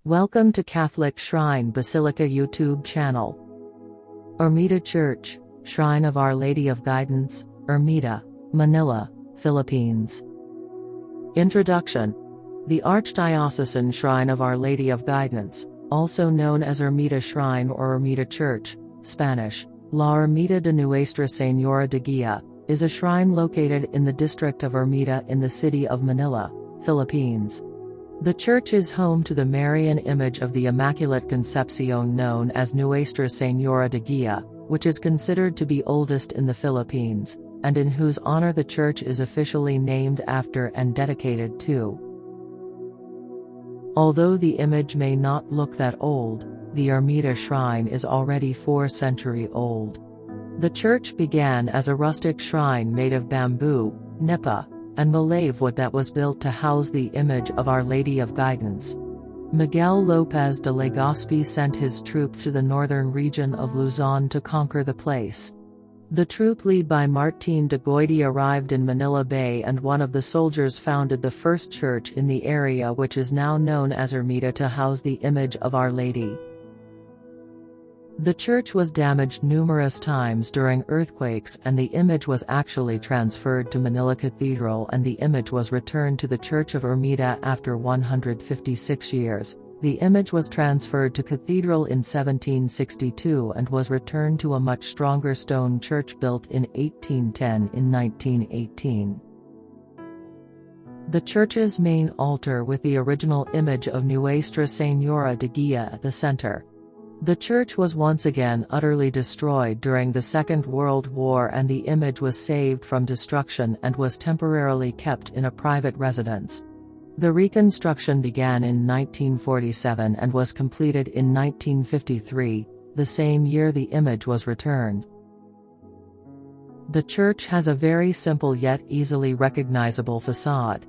Welcome to Catholic Shrine Basilica YouTube channel. Ermita Church, Shrine of Our Lady of Guidance, Ermita, Manila, Philippines. Introduction. The Archdiocesan Shrine of Our Lady of Guidance, also known as Ermita Shrine or Ermita Church, Spanish, La Ermita de Nuestra Señora de Guia, is a shrine located in the district of Ermita in the city of Manila, Philippines. The church is home to the Marian image of the Immaculate Concepcion known as Nuestra Señora de Guia, which is considered to be oldest in the Philippines, and in whose honor the church is officially named after and dedicated to. Although the image may not look that old, the Ermita shrine is already 4 centuries old. The church began as a rustic shrine made of bamboo, nipa, and Malay wood that was built to house the image of Our Lady of Guidance. Miguel López de Legazpi sent his troop to the northern region of Luzon to conquer the place. The troop led by Martín de Goiti arrived in Manila Bay, and one of the soldiers founded the first church in the area, which is now known as Ermita, to house the image of Our Lady. The church was damaged numerous times during earthquakes, and the image was actually transferred to Manila Cathedral, and the image was returned to the Church of Ermita after 156 years. The image was transferred to Cathedral in 1762 and was returned to a much stronger stone church built in 1810 in 1918. The church's main altar with the original image of Nuestra Señora de Guia at the center. The church was once again utterly destroyed during the Second World War, and the image was saved from destruction and was temporarily kept in a private residence. The reconstruction began in 1947 and was completed in 1953, the same year the image was returned. The church has a very simple yet easily recognizable facade.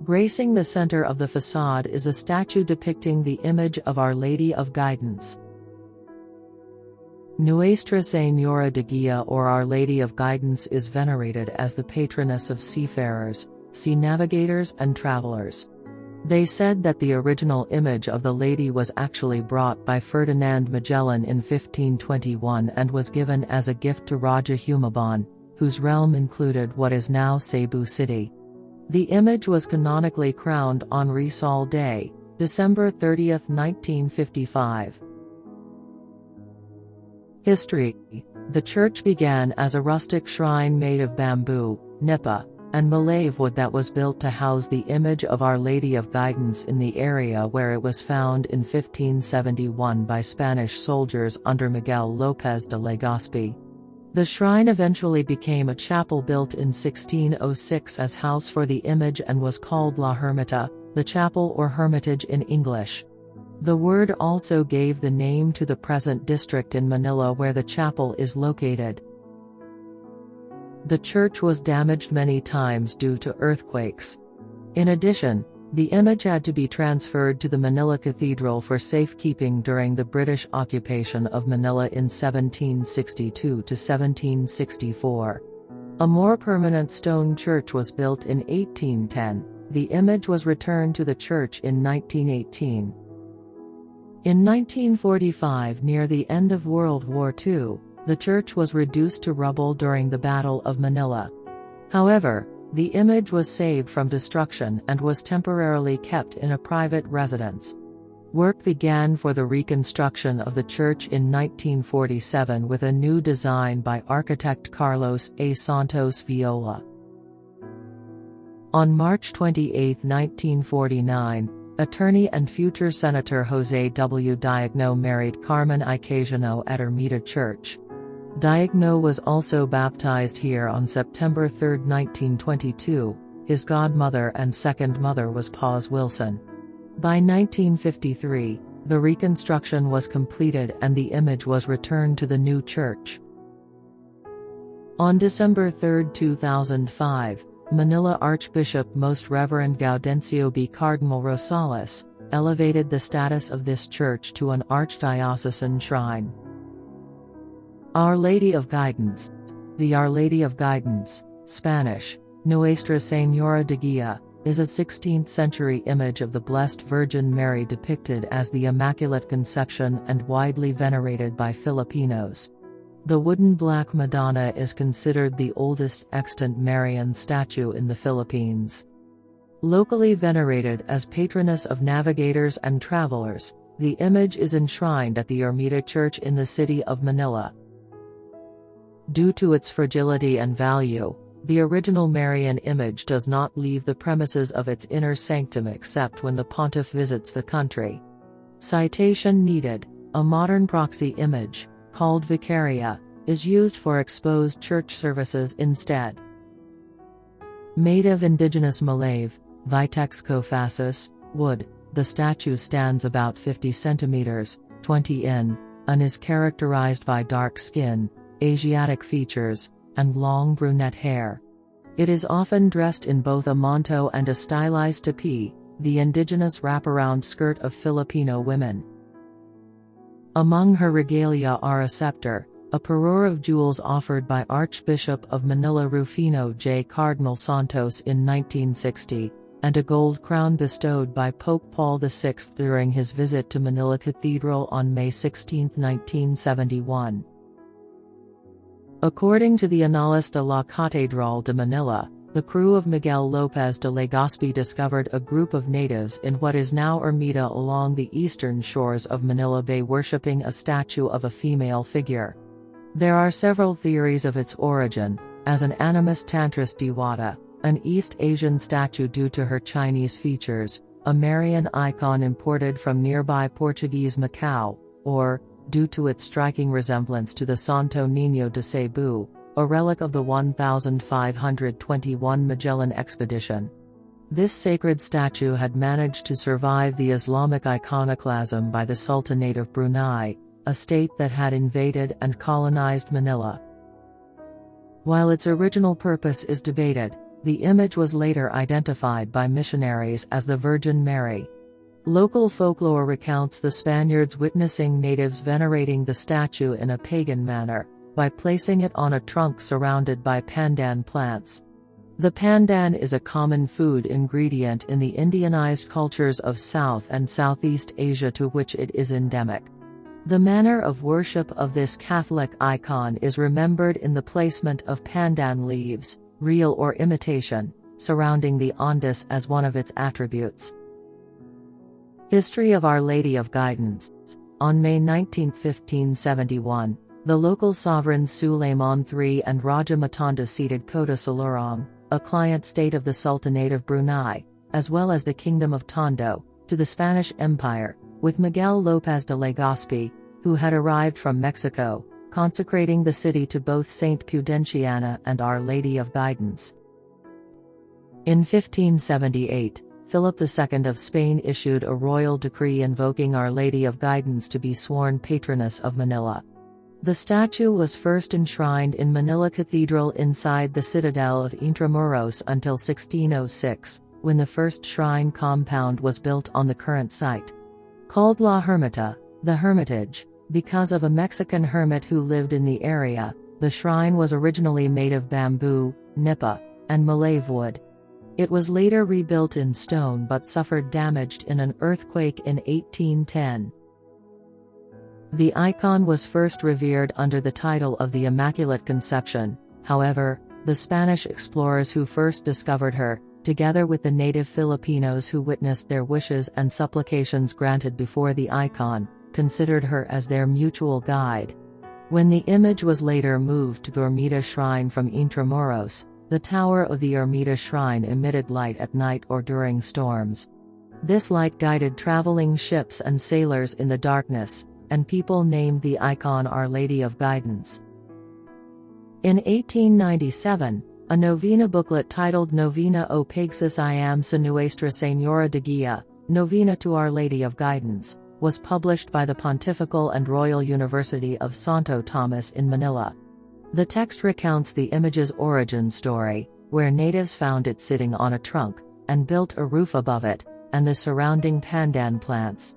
Gracing the center of the facade is a statue depicting the image of Our Lady of Guidance. Nuestra Señora de Guia or Our Lady of Guidance is venerated as the patroness of seafarers, sea navigators and travelers. They said that the original image of the lady was actually brought by Ferdinand Magellan in 1521 and was given as a gift to Raja Humabon, whose realm included what is now Cebu City. The image was canonically crowned on Rizal Day, December 30, 1955. History. The church began as a rustic shrine made of bamboo, nipa, and Malay wood that was built to house the image of Our Lady of Guidance in the area where it was found in 1571 by Spanish soldiers under Miguel López de Legazpi. The shrine eventually became a chapel built in 1606 as house for the image and was called La Ermita, the chapel or hermitage in English. The word also gave the name to the present district in Manila where the chapel is located. The church was damaged many times due to earthquakes. In addition, the image had to be transferred to the Manila Cathedral for safekeeping during the British occupation of Manila in 1762 to 1764. A more permanent stone church was built in 1810. The image was returned to the church in 1918. In 1945, near the end of World War II, the church was reduced to rubble during the Battle of Manila. However, the image was saved from destruction and was temporarily kept in a private residence. Work began for the reconstruction of the church in 1947 with a new design by architect Carlos A. Santos Viola. On March 28, 1949, attorney and future Senator Jose W. Diagno married Carmen Icasiano at Ermita Church. Diagno was also baptized here on September 3, 1922. His godmother and second mother was Paz Wilson. By 1953, the reconstruction was completed and the image was returned to the new church. On December 3, 2005, Manila Archbishop Most Reverend Gaudencio B. Cardinal Rosales elevated the status of this church to an archdiocesan shrine. Our Lady of Guidance. The Our Lady of Guidance, Spanish, Nuestra Señora de Guia, is a 16th-century image of the Blessed Virgin Mary depicted as the Immaculate Conception and widely venerated by Filipinos. The wooden Black Madonna is considered the oldest extant Marian statue in the Philippines. Locally venerated as patroness of navigators and travelers, the image is enshrined at the Ermita Church in the city of Manila. Due to its fragility and value, the original Marian image does not leave the premises of its inner sanctum except when the pontiff visits the country. Citation needed: a modern proxy image, called Vicaria, is used for exposed church services instead. Made of indigenous Malave, Vitex cophasis, wood, the statue stands about 50 centimeters, 20 in, and is characterized by dark skin, Asiatic features, and long brunette hair. It is often dressed in both a manto and a stylized tepi, the indigenous wraparound skirt of Filipino women. Among her regalia are a scepter, a parure of jewels offered by Archbishop of Manila Rufino J. Cardinal Santos in 1960, and a gold crown bestowed by Pope Paul VI during his visit to Manila Cathedral on May 16, 1971. According to the Annales de la Catedral de Manila, the crew of Miguel Lopez de Legazpi discovered a group of natives in what is now Ermita along the eastern shores of Manila Bay worshipping a statue of a female figure. There are several theories of its origin, as an animus tantris Diwata, an East Asian statue due to her Chinese features, a Marian icon imported from nearby Portuguese Macau, or, due to its striking resemblance to the Santo Niño de Cebu, a relic of the 1521 Magellan expedition. This sacred statue had managed to survive the Islamic iconoclasm by the Sultanate of Brunei, a state that had invaded and colonized Manila. While its original purpose is debated, the image was later identified by missionaries as the Virgin Mary. Local folklore recounts the Spaniards witnessing natives venerating the statue in a pagan manner, by placing it on a trunk surrounded by pandan plants. The pandan is a common food ingredient in the Indianized cultures of South and Southeast Asia to which it is endemic. The manner of worship of this Catholic icon is remembered in the placement of pandan leaves, real or imitation, surrounding the ondus as one of its attributes. History of Our Lady of Guidance. On May 19, 1571, the local sovereigns Suleiman III and Raja Matanda ceded Kota Salurong, a client state of the Sultanate of Brunei, as well as the Kingdom of Tondo, to the Spanish Empire, with Miguel Lopez de Legazpi, who had arrived from Mexico, consecrating the city to both Saint Pudenciana and Our Lady of Guidance. In 1578, Philip II of Spain issued a royal decree invoking Our Lady of Guidance to be sworn patroness of Manila. The statue was first enshrined in Manila Cathedral inside the citadel of Intramuros until 1606, when the first shrine compound was built on the current site. Called La Ermita, the Hermitage, because of a Mexican hermit who lived in the area, the shrine was originally made of bamboo, nipa, and Malave wood. It was later rebuilt in stone but suffered damage in an earthquake in 1810. The icon was first revered under the title of the Immaculate Conception. However, the Spanish explorers who first discovered her, together with the native Filipinos who witnessed their wishes and supplications granted before the icon, considered her as their mutual guide. When the image was later moved to the Ermita Shrine from Intramuros, the tower of the Ermita Shrine emitted light at night or during storms. This light guided traveling ships and sailors in the darkness, and people named the icon Our Lady of Guidance. In 1897, a novena booklet titled Novena o Pagsasalam sa Nuestra Señora de Guia, Novena to Our Lady of Guidance, was published by the Pontifical and Royal University of Santo Tomas in Manila. The text recounts the image's origin story, where natives found it sitting on a trunk, and built a roof above it, and the surrounding pandan plants.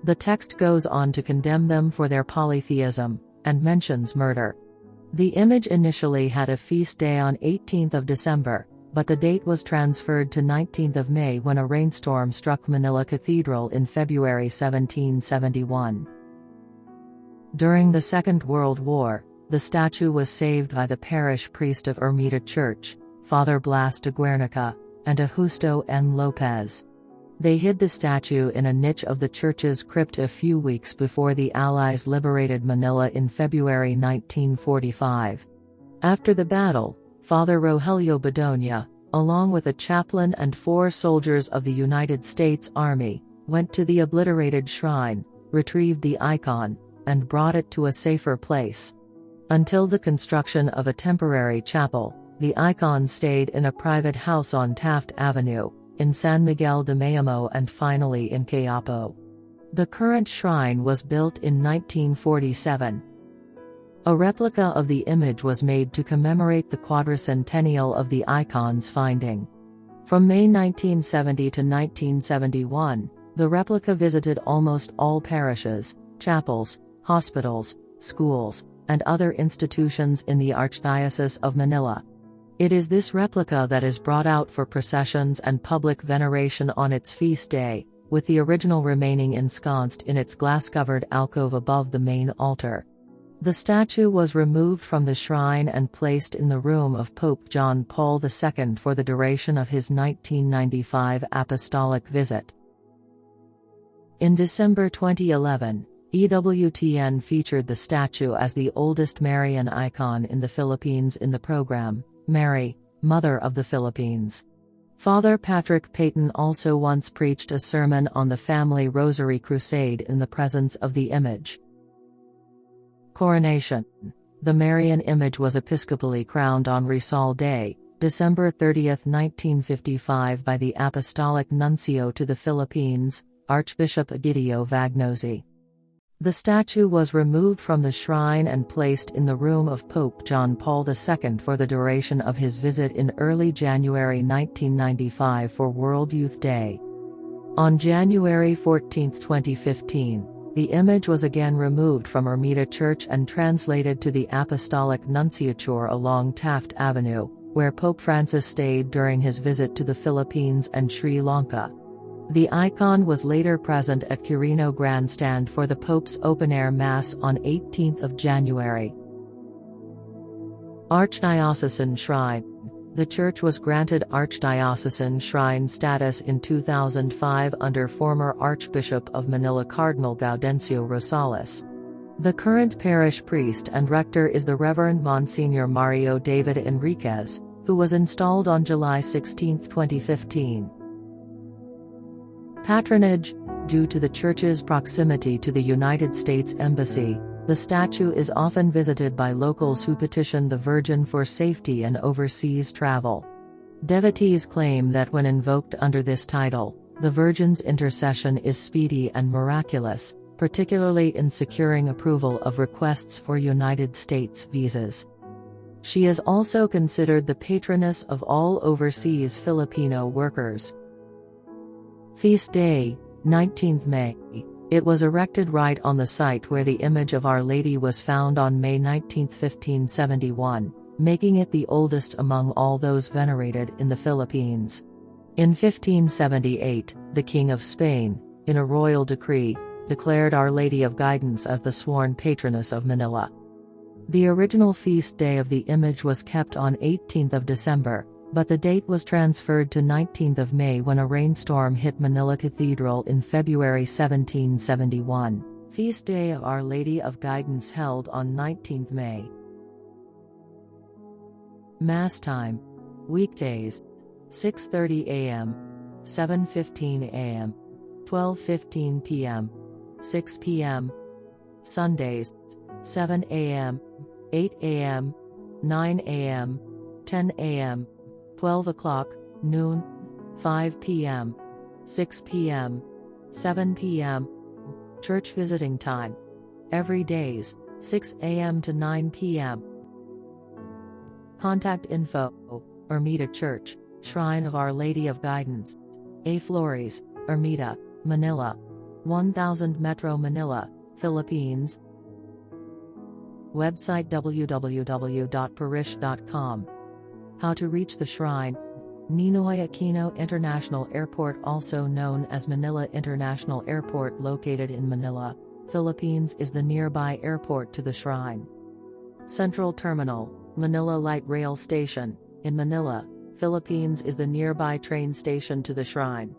The text goes on to condemn them for their polytheism, and mentions murder. The image initially had a feast day on 18th of December, but the date was transferred to 19th of May when a rainstorm struck Manila Cathedral in February 1771. During the Second World War, the statue was saved by the parish priest of Ermita Church, Father Blas de Guernica, and Augusto N. Lopez. They hid the statue in a niche of the church's crypt a few weeks before the Allies liberated Manila in February 1945. After the battle, Father Rogelio Bedonia, along with a chaplain and 4 soldiers of the United States Army, went to the obliterated shrine, retrieved the icon, and brought it to a safer place. Until the construction of a temporary chapel, the icon stayed in a private house on Taft Avenue, in San Miguel de Mayamo and finally in Quiapo. The current shrine was built in 1947. A replica of the image was made to commemorate the quadricentennial of the icon's finding. From May 1970 to 1971, the replica visited almost all parishes, chapels, hospitals, schools, and other institutions in the Archdiocese of Manila. It is this replica that is brought out for processions and public veneration on its feast day, with the original remaining ensconced in its glass-covered alcove above the main altar. The statue was removed from the shrine and placed in the room of Pope John Paul II for the duration of his 1995 apostolic visit. In December 2011, EWTN featured the statue as the oldest Marian icon in the Philippines in the program, Mary, Mother of the Philippines. Father Patrick Peyton also once preached a sermon on the Family Rosary Crusade in the presence of the image. Coronation. The Marian image was episcopally crowned on Rizal Day, December 30, 1955 by the Apostolic Nuncio to the Philippines, Archbishop Egidio Vagnosi. The statue was removed from the shrine and placed in the room of Pope John Paul II for the duration of his visit in early January 1995 for World Youth Day. On January 14, 2015, the image was again removed from Ermita Church and translated to the Apostolic Nunciature along Taft Avenue, where Pope Francis stayed during his visit to the Philippines and Sri Lanka. The icon was later present at Quirino Grandstand for the Pope's open-air Mass on 18 January. Archdiocesan Shrine. The church was granted Archdiocesan Shrine status in 2005 under former Archbishop of Manila Cardinal Gaudencio Rosales. The current parish priest and rector is the Reverend Monsignor Mario David Enriquez, who was installed on July 16, 2015. Patronage. Due to the church's proximity to the United States Embassy, the statue is often visited by locals who petition the Virgin for safety and overseas travel. Devotees claim that when invoked under this title, the Virgin's intercession is speedy and miraculous, particularly in securing approval of requests for United States visas. She is also considered the patroness of all overseas Filipino workers. Feast Day, 19th May. It was erected right on the site where the image of Our Lady was found on May 19, 1571, making it the oldest among all those venerated in the Philippines. In 1578, the King of Spain, in a royal decree, declared Our Lady of Guidance as the sworn patroness of Manila. The original feast day of the image was kept on 18th of December, but the date was transferred to 19th of May when a rainstorm hit Manila Cathedral in February 1771. Feast Day of Our Lady of Guidance held on 19th May. Mass time. Weekdays, 6:30 a.m., 7:15 a.m., 12:15 p.m., 6 p.m. Sundays, 7 a.m., 8 a.m., 9 a.m., 10 a.m., 12 o'clock, noon, 5 p.m., 6 p.m., 7 p.m. Church visiting time. Every days, 6 a.m. to 9 p.m. Contact info, Ermita Church, Shrine of Our Lady of Guidance, A. Flores, Ermita, Manila, 1000 Metro Manila, Philippines. Website www.parish.com. How to reach the shrine. Ninoy Aquino International Airport, also known as Manila International Airport, located in Manila, Philippines, is the nearby airport to the shrine. Central Terminal, Manila Light Rail Station, in Manila, Philippines, is the nearby train station to the shrine.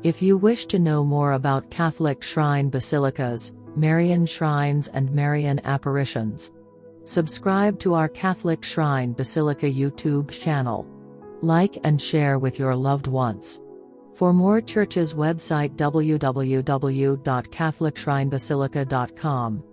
If you wish to know more about Catholic shrine basilicas, Marian shrines and Marian apparitions, subscribe to our Catholic Shrine Basilica YouTube channel. Like and share with your loved ones. For more churches, website www.catholicshrinebasilica.com.